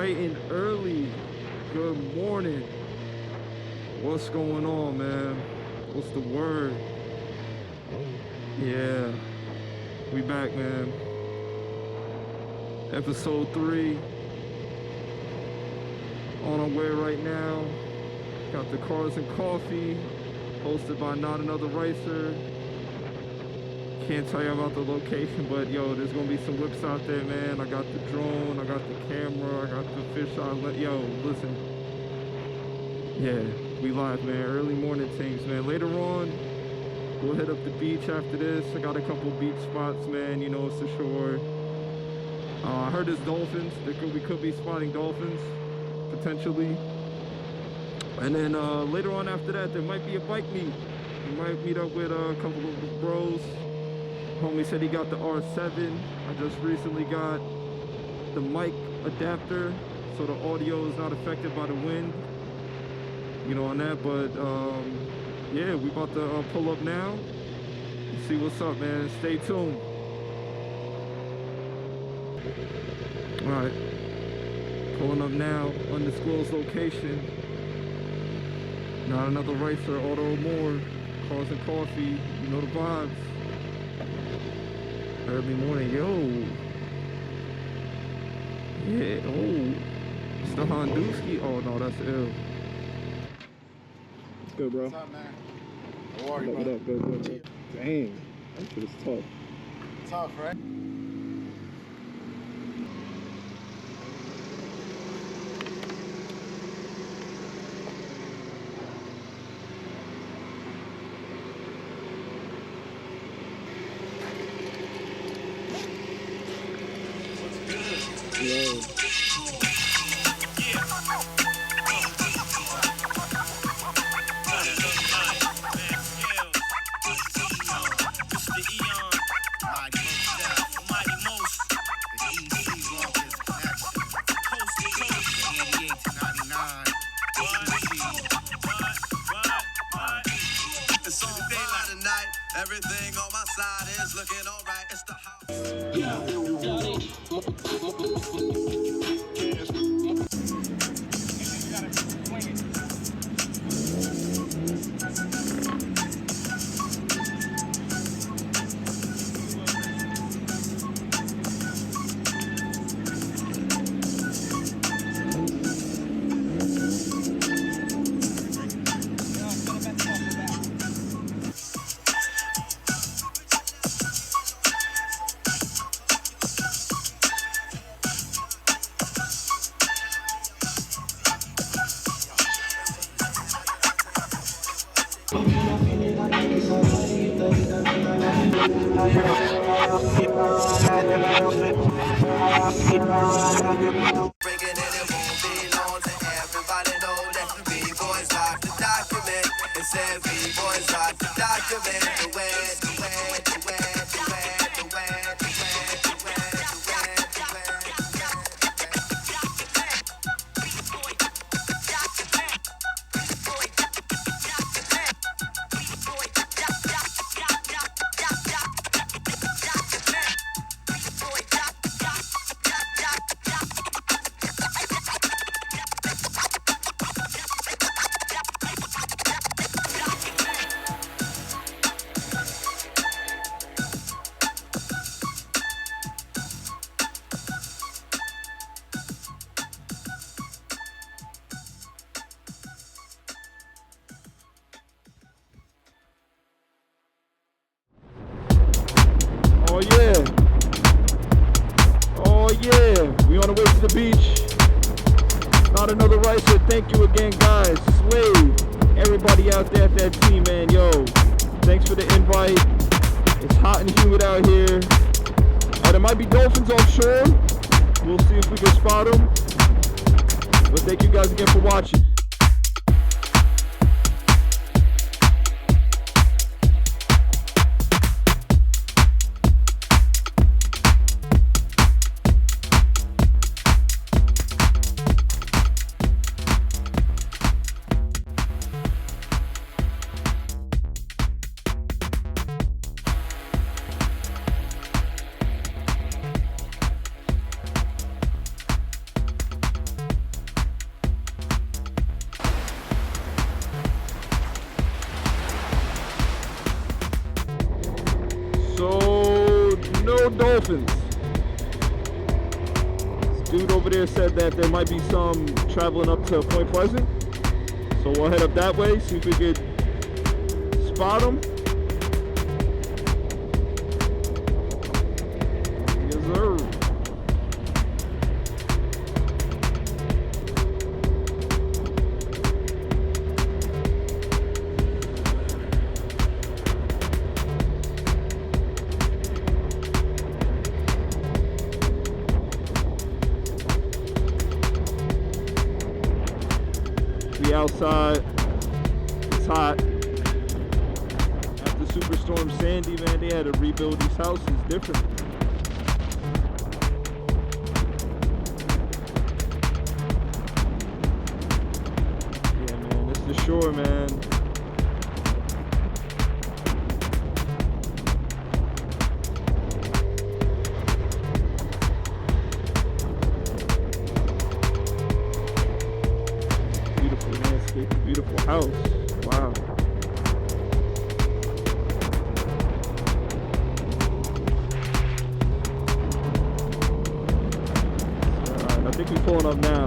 bright and early. Good morning. What's going on, man? What's the word? Yeah, we back, man. Episode 3. On our way right now. Got the Cars and Coffee, hosted by Not Another Racer. Can't tell you about the location, but yo, there's gonna be some whips out there, man. I got the drone, I got the camera, I got the fish eye. Yo, listen. Yeah, we live, man. Early morning things, man. Later on, we'll hit up the beach after this. I got a couple beach spots, man. You know, it's the shore. I heard there's dolphins. We could be spotting dolphins, potentially. And then later on after that, there might be a bike meet. We might meet up with a couple of the bros. Homie said he got the R7. I just recently got the mic adapter, so the audio is not affected by the wind. You know, on that, but yeah, we about to pull up now. See what's up, man. Stay tuned. All right, pulling up now. Undisclosed location. Not Another Racer, Auto More, Cars and Coffee. You know the vibes. Early morning, yo. Yeah, oh. It's the Honduski. Oh no, that's ill. What's good, bro? What's up, man? How are you, What up, good. Dang, that shit is tough. Tough, right? Yo. Everything on my side is looking alright. It's the house. Bringing it won't be long to everybody know that B-boys rock the document. It said B-boys rock the document. The way, the way, the way, the way, the way, the way, the way, the way, Oh yeah. Oh yeah. We on the way to the beach. Not Another Racer. Thank you again, guys. Slave. Everybody out there at that team, man. Yo. Thanks for the invite. It's hot and humid out here. There might be dolphins offshore. We'll see if we can spot them. But thank you guys again for watching. dolphins. This dude over there said that there might be some traveling up to Point Pleasant. So we'll head up that way, see if we could spot them. Yes, sir. We outside. It's hot. After Superstorm Sandy, man, they had to rebuild these houses different. Yeah, man, it's the shore, man. Beautiful landscape, beautiful house. Wow. Alright, I think we're pulling up now.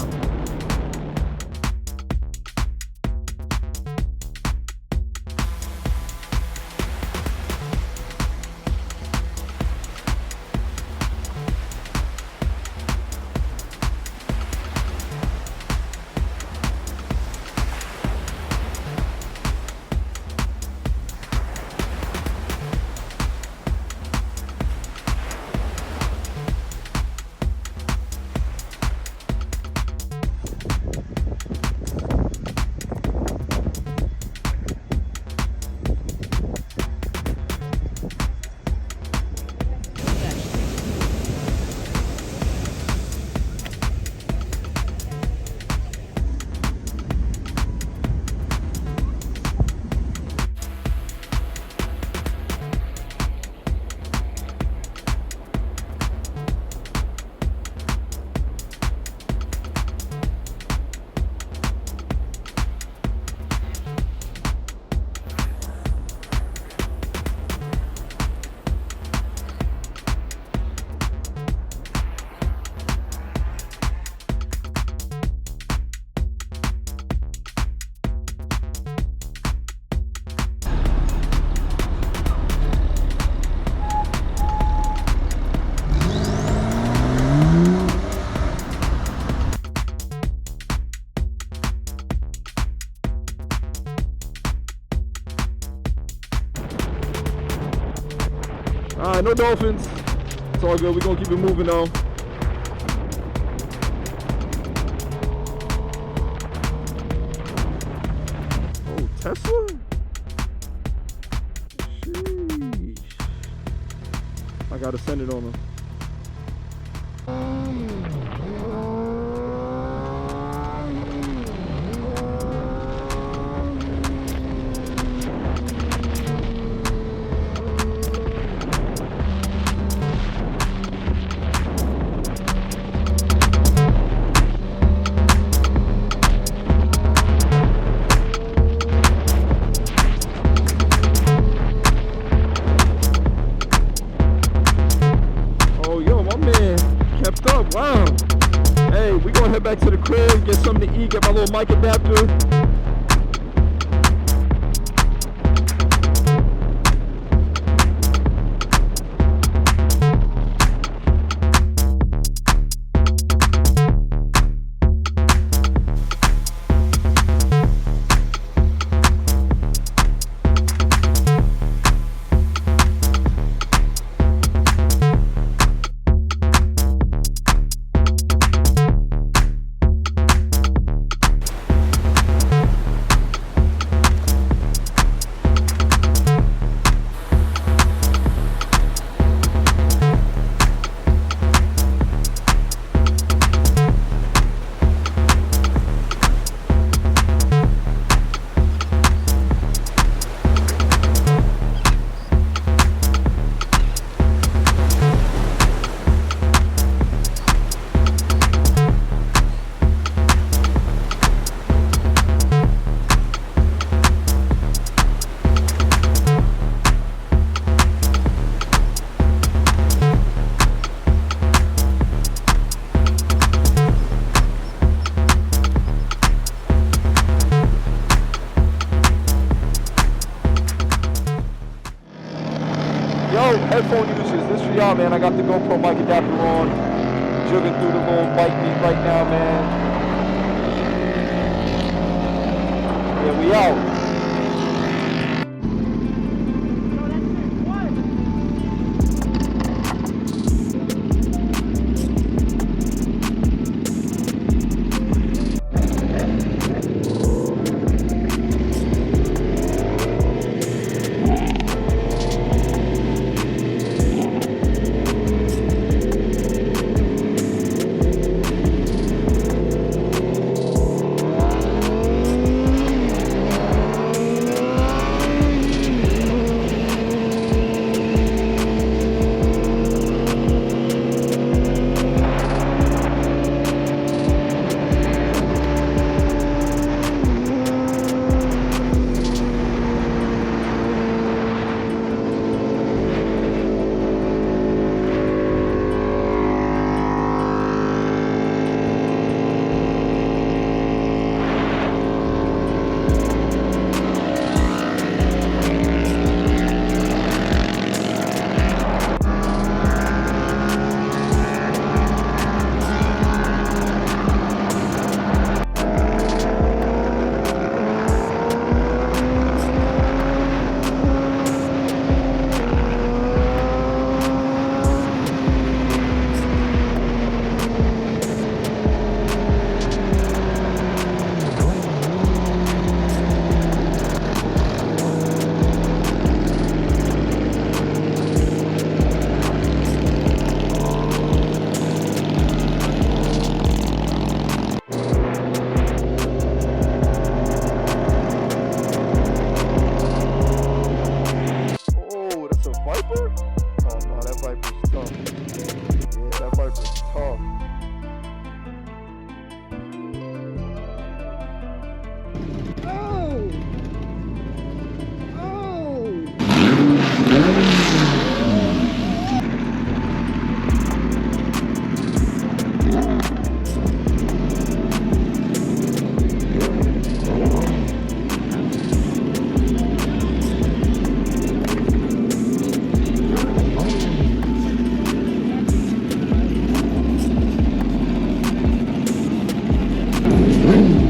Alright, no dolphins. It's all good. We're gonna keep it moving though. Oh, Tesla? Sheesh. I gotta send it on them. Wow. Hey, we gonna head back to the crib, get something to eat, get my little mic adapter. phone users, this for y'all, man. I got the GoPro mic adapter on. Jugging through the little bike meet right now, man. Yeah, we out.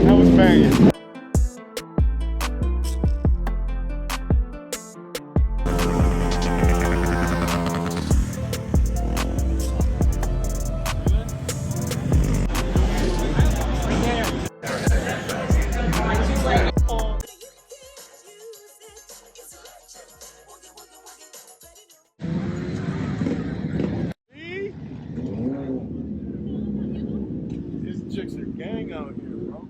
That was banging. These chicks are gang out here, bro.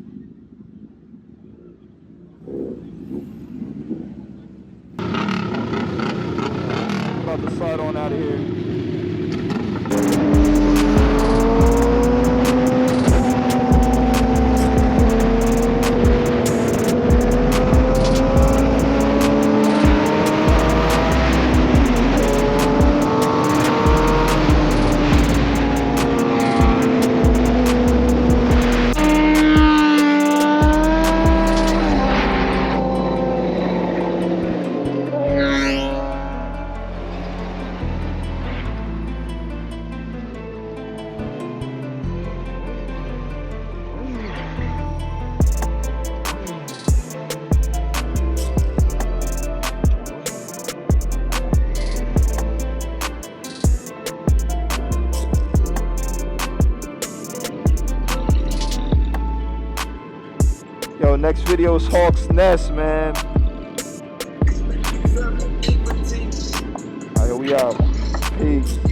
About to slide on out of here. Yo, next video is Hawk's Nest, man. Alright, we out. Peace.